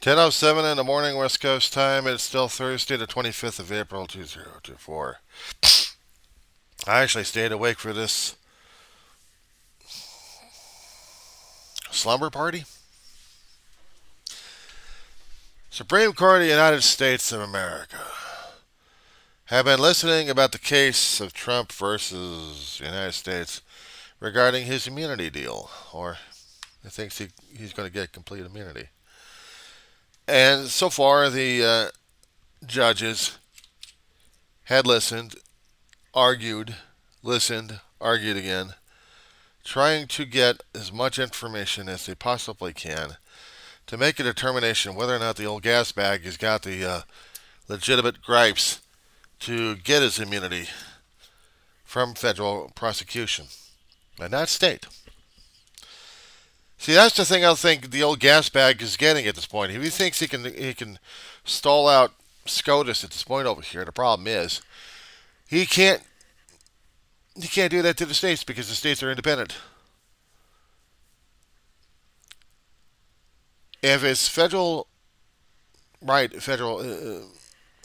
10:07 in the morning, West Coast time. It's still Thursday, the 25th of April, 2024. I actually stayed awake for this slumber party. Supreme Court of the United States of America have been listening about the case of Trump versus the United States regarding his immunity deal, or he thinks he's going to get complete immunity. And so far, the judges had argued again, trying to get as much information as they possibly can to make a determination whether or not the old gas bag has got the legitimate gripes to get his immunity from federal prosecution, and not state. See, that's the thing I think the old gas bag is getting at this point. If he thinks he can stall out Scotus at this point over here, the problem is he can't do that to the states because the states are independent. If his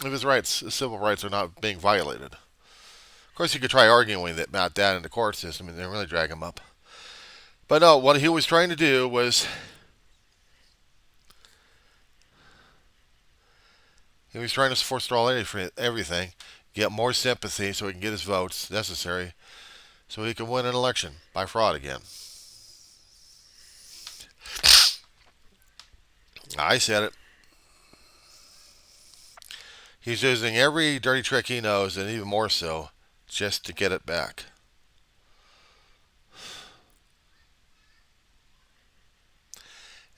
if his civil rights are not being violated, of course, you could try arguing about that in the court system and then really drag him up. But no, what he was trying to do was he was trying to forestall everything, get more sympathy so he can get his votes necessary so he can win an election by fraud again. I said it. He's using every dirty trick he knows, and even more so, just to get it back.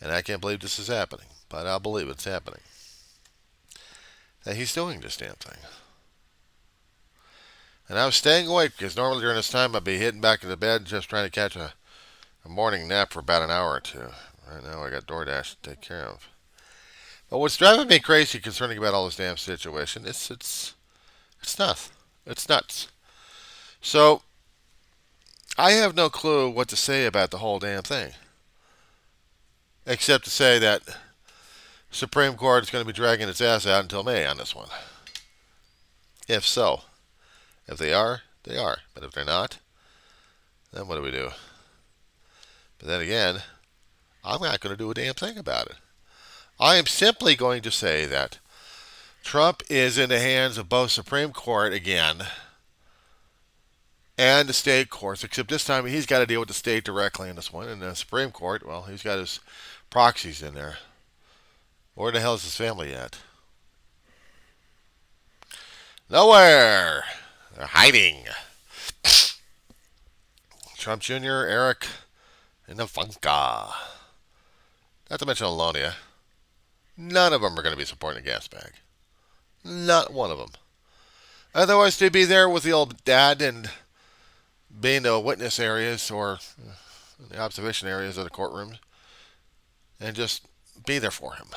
And I can't believe this is happening, but I'll believe it's happening. That he's doing this damn thing. And I was staying awake because normally during this time I'd be hitting back into bed just trying to catch a morning nap for about an hour or two. Right now I got DoorDash to take care of. But what's driving me crazy concerning about all this damn situation, it's nuts. It's nuts. So I have no clue what to say about the whole damn thing, except to say that Supreme Court is going to be dragging its ass out until May on this one. If so, if they are, they are. But if they're not, then what do we do? But then again, I'm not going to do a damn thing about it. I am simply going to say that Trump is in the hands of both Supreme Court again and the state courts, except this time he's got to deal with the state directly in this one. And the Supreme Court, well, he's got his proxies in there. Where the hell is his family at? Nowhere. They're hiding. Trump Jr., Eric, and Ivanka. Not to mention Alonia. None of them are going to be supporting the gas bag. Not one of them. Otherwise, they'd be there with the old dad and be in the witness areas or the observation areas of the courtroom and just be there for him.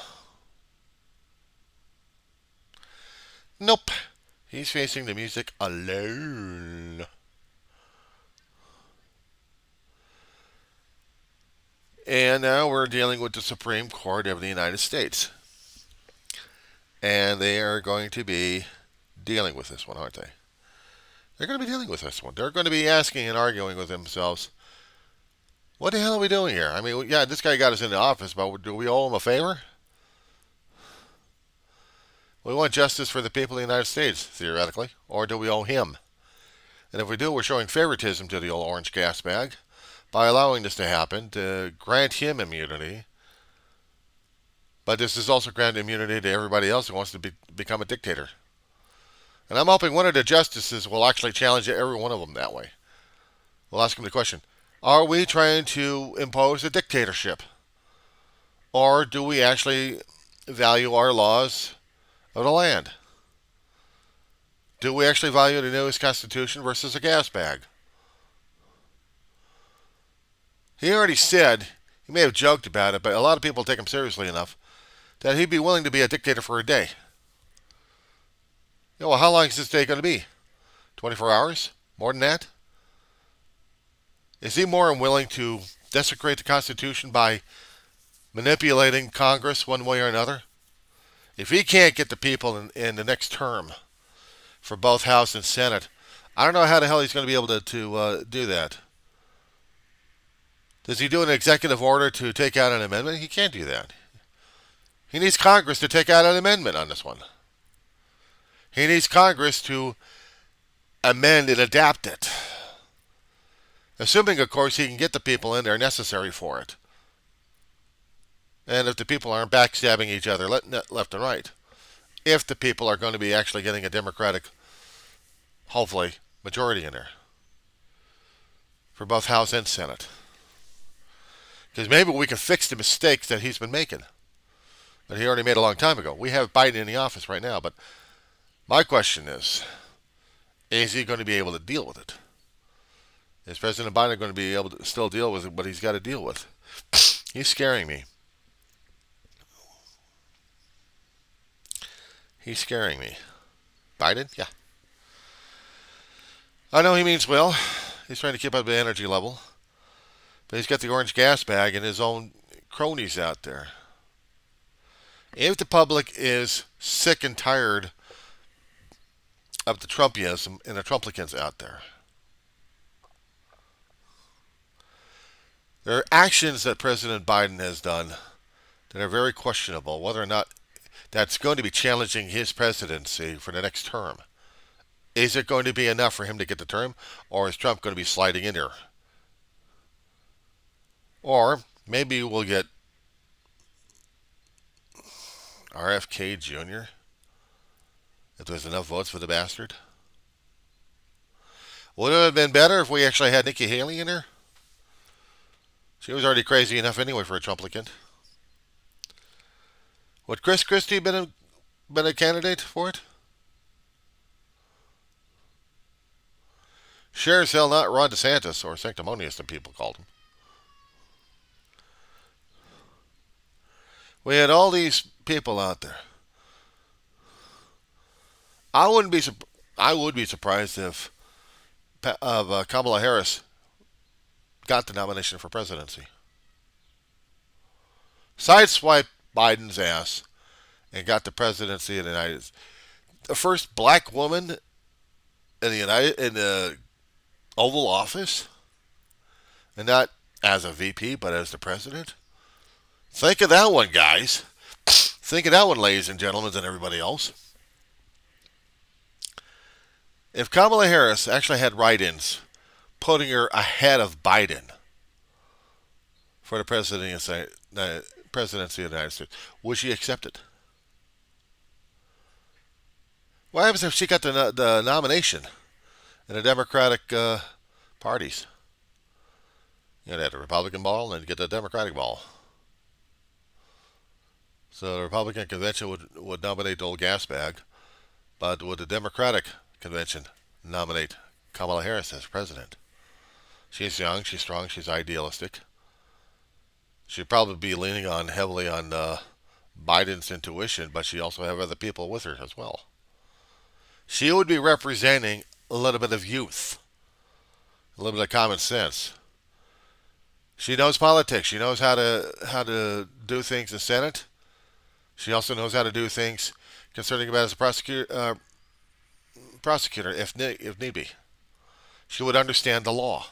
Nope. He's facing the music alone. And now we're dealing with the Supreme Court of the United States. And they are going to be dealing with this one, aren't they? They're going to be dealing with this one. They're going to be asking and arguing with themselves, what the hell are we doing here? I mean, yeah, this guy got us into office, but do we owe him a favor? We want justice for the people of the United States, theoretically. Or do we owe him? And if we do, we're showing favoritism to the old orange gas bag by allowing this to happen, to grant him immunity. But this is also granting immunity to everybody else who wants to become a dictator. And I'm hoping one of the justices will actually challenge every one of them that way. We'll ask him the question, are we trying to impose a dictatorship? Or do we actually value our laws of the land? Do we actually value the newest Constitution versus a gas bag? He already said, he may have joked about it, but a lot of people take him seriously enough, that he'd be willing to be a dictator for a day. You know, well, how long is this day going to be? 24 hours? More than that? Is he more unwilling to desecrate the Constitution by manipulating Congress one way or another. If he can't get the people in the next term for both House and Senate, I don't know how the hell he's going to be able to do that. Does he do an executive order to take out an amendment? He can't do that. He needs Congress to take out an amendment on this one. He needs Congress to amend and adapt it. Assuming, of course, he can get the people in there necessary for it. And if the people aren't backstabbing each other left and right. If the people are going to be actually getting a Democratic, hopefully, majority in there. For both House and Senate. Because maybe we can fix the mistakes that he's been making. That he already made a long time ago. We have Biden in the office right now, but my question is he going to be able to deal with it? Is President Biden going to be able to still deal with what he's got to deal with? He's scaring me. He's scaring me. Biden? Yeah. I know he means well. He's trying to keep up the energy level. But he's got the orange gas bag and his own cronies out there. If the public is sick and tired of the Trumpism and the Trumplicans out there, there are actions that President Biden has done that are very questionable, whether or not that's going to be challenging his presidency for the next term. Is it going to be enough for him to get the term, or is Trump going to be sliding in there? Or maybe we'll get RFK Jr. if there's enough votes for the bastard. Would it have been better if we actually had Nikki Haley in there? She was already crazy enough anyway for a Trumplican. Would Chris Christie been a candidate for it? Sure as hell not Ron DeSantis, or Sanctimonious, some people called him. We had all these people out there. I would be surprised if Kamala Harris got the nomination for presidency. Sideswiped Biden's ass and got the presidency of the United States. The first black woman in the Oval Office, and not as a VP, but as the president. Think of that one, guys. Think of that one, ladies and gentlemen, and everybody else. If Kamala Harris actually had write-ins putting her ahead of Biden for the presidency of the United States, would she accept it? What happens if she got the nomination in the Democratic parties? You had the Republican ball and get the Democratic ball. So the Republican convention would nominate the old gas bag, but would the Democratic convention nominate Kamala Harris as president? She's young, she's strong, she's idealistic. She'd probably be leaning heavily on Biden's intuition, but she also have other people with her as well. She would be representing a little bit of youth, a little bit of common sense. She knows politics. She knows how to do things in Senate. She also knows how to do things concerning about as a prosecutor if need be. She would understand the law.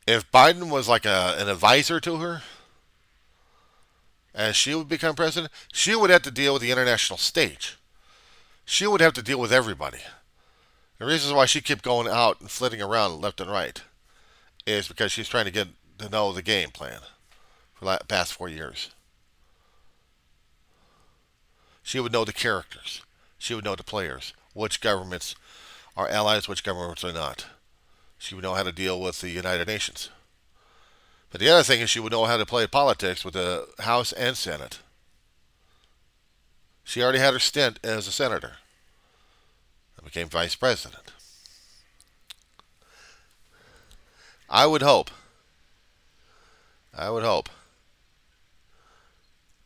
If Biden was like an advisor to her, as she would become president, she would have to deal with the international stage. She would have to deal with everybody. The reasons why she kept going out and flitting around left and right is because she's trying to get to know the game plan for the past 4 years. She would know the characters. She would know the players. Which governments are allies, which governments are not. She would know how to deal with the United Nations. But the other thing is she would know how to play politics with the House and Senate. She already had her stint as a senator and became vice president. I would hope,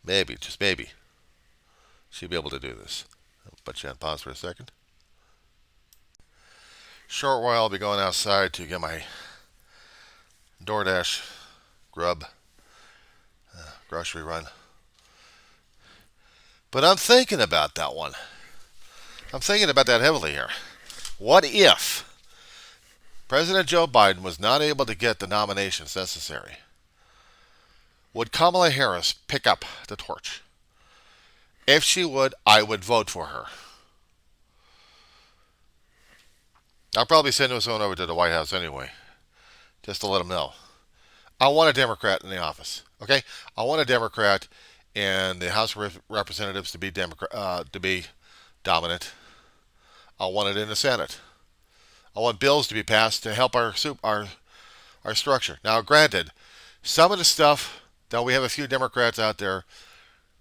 maybe, just maybe, she'd be able to do this. I'll put you on pause for a second. Short while I'll be going outside to get my DoorDash, Grub, grocery run. But I'm thinking about that one. I'm thinking about that heavily here. What if President Joe Biden was not able to get the nominations necessary? Would Kamala Harris pick up the torch? If she would, I would vote for her. I'll probably send this one over to the White House anyway, just to let them know. I want a Democrat in the office. Okay, I want a Democrat in the House of Representatives to be dominant. I want it in the Senate. I want bills to be passed to help our structure. Now, granted, some of the stuff that we have a few Democrats out there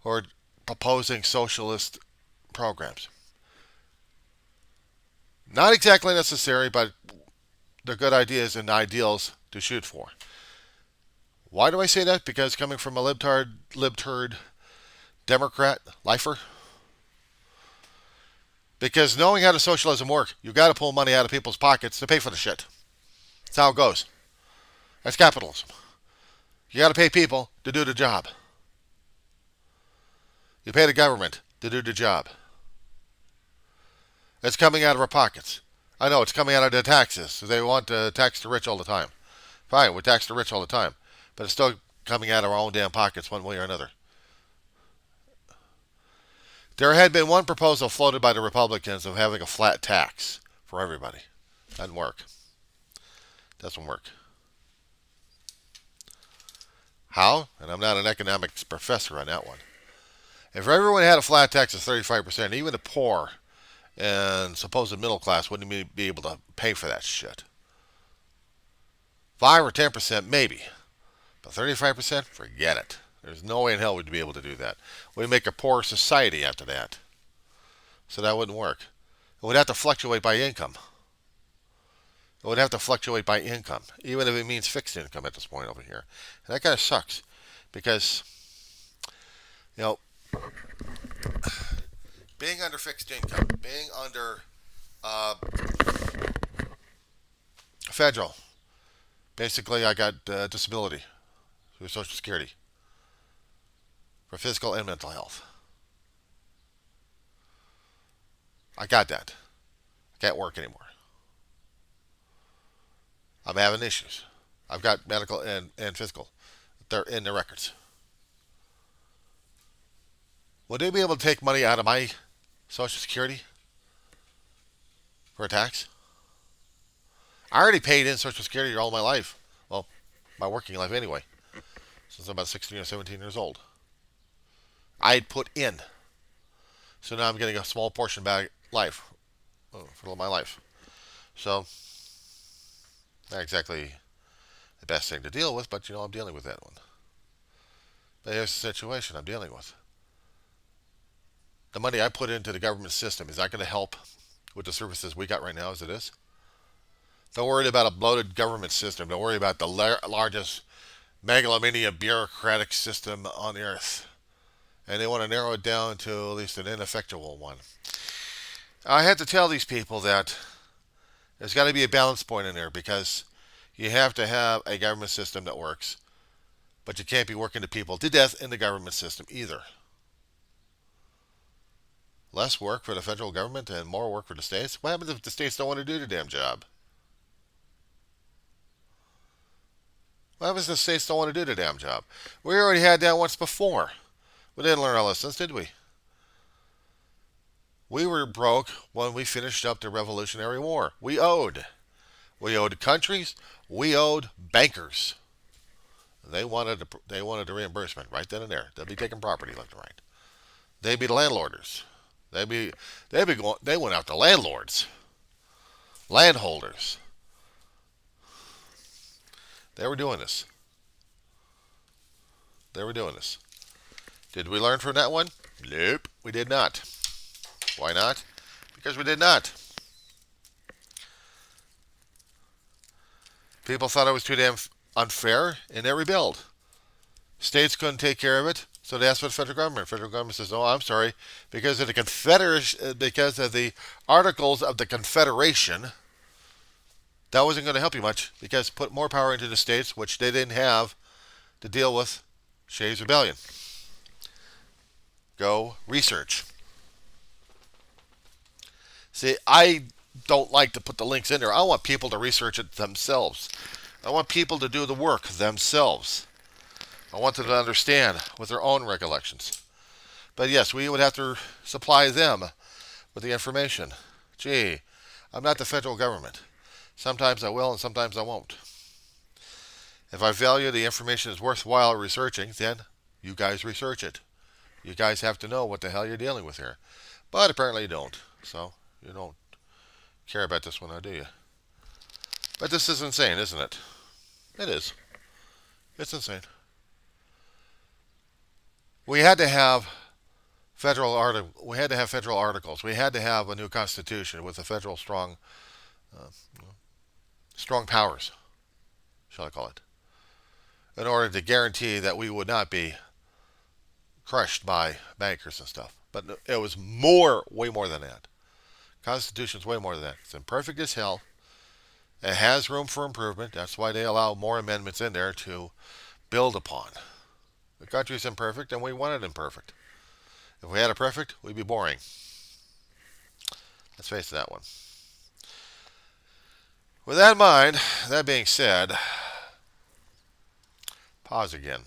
who are proposing socialist programs. Not exactly necessary, but they're good ideas and ideals to shoot for. Why do I say that? Because coming from a libtard Democrat lifer. Because knowing how the socialism works, you've got to pull money out of people's pockets to pay for the shit. That's how it goes. That's capitalism. You got to pay people to do the job. You pay the government to do the job. It's coming out of our pockets. I know it's coming out of the taxes. They want to tax the rich all the time. Fine, we tax the rich all the time. But it's still coming out of our own damn pockets one way or another. There had been one proposal floated by the Republicans of having a flat tax for everybody. Doesn't work. Doesn't work. How? And I'm not an economics professor on that one. If everyone had a flat tax of 35%, even the poor and supposed middle class wouldn't be able to pay for that shit. 5 or 10%, maybe. But 35%? Forget it. There's no way in hell we'd be able to do that. We'd make a poor society after that. So that wouldn't work. It would have to fluctuate by income. It would have to fluctuate by income, even if it means fixed income at this point over here. And that kind of sucks. Because, you know, being under fixed income, being under federal, basically I got disability through Social Security for physical and mental health. I got that. I can't work anymore. I'm having issues. I've got medical and physical. They're in the records. Would they be able to take money out of my Social Security for a tax? I already paid in Social Security all my life. Well, my working life anyway. Since I'm about 16 or 17 years old. I'd put in. So now I'm getting a small portion back for my life. So, not exactly the best thing to deal with, but you know, I'm dealing with that one. But here's the situation I'm dealing with. The money I put into the government system, is that going to help with the services we got right now as it is? Don't worry about a bloated government system. Don't worry about the largest megalomania bureaucratic system on earth. And they want to narrow it down to at least an ineffectual one. I had to tell these people that there's got to be a balance point in there, because you have to have a government system that works, but you can't be working the people to death in the government system either. Less work for the federal government and more work for the states? What happens if the states don't want to do the damn job? What happens if the states don't want to do the damn job? We already had that once before. We didn't learn our lessons, did we? We were broke when we finished up the Revolutionary War. We owed. We owed countries. We owed bankers. They wanted the reimbursement right then and there. They'd be taking property left and right. They'd be the landlords. They went after landlords, landholders. They were doing this. Did we learn from that one? Nope, we did not. Why not? Because we did not. People thought it was too damn unfair, and they rebelled. States couldn't take care of it, so they asked for the federal government. Federal government says, "Oh, I'm sorry, because of the Articles of the Confederation, That wasn't going to help you much because put more power into the states, which they didn't have to deal with Shays' Rebellion. Go research. See, I don't like to put the links in there. I want people to research it themselves. I want people to do the work themselves. I want them to understand with their own recollections. But yes, we would have to supply them with the information. Gee, I'm not the federal government. Sometimes I will and sometimes I won't. If I value the information is worthwhile researching, then you guys research it. You guys have to know what the hell you're dealing with here. But apparently you don't. So you don't care about this one now, do you? But this is insane, isn't it? It is. It's insane. We had to have we had to have federal articles. We had to have a new constitution with a federal uh, strong powers, shall I call it, in order to guarantee that we would not be crushed by bankers and stuff. But it was way more than that. Constitution's way more than that. It's imperfect as hell. It has room for improvement. That's why they allow more amendments in there to build upon. The country's imperfect, and we want it imperfect. If we had it perfect, we'd be boring. Let's face that one. With that in mind, that being said, pause again.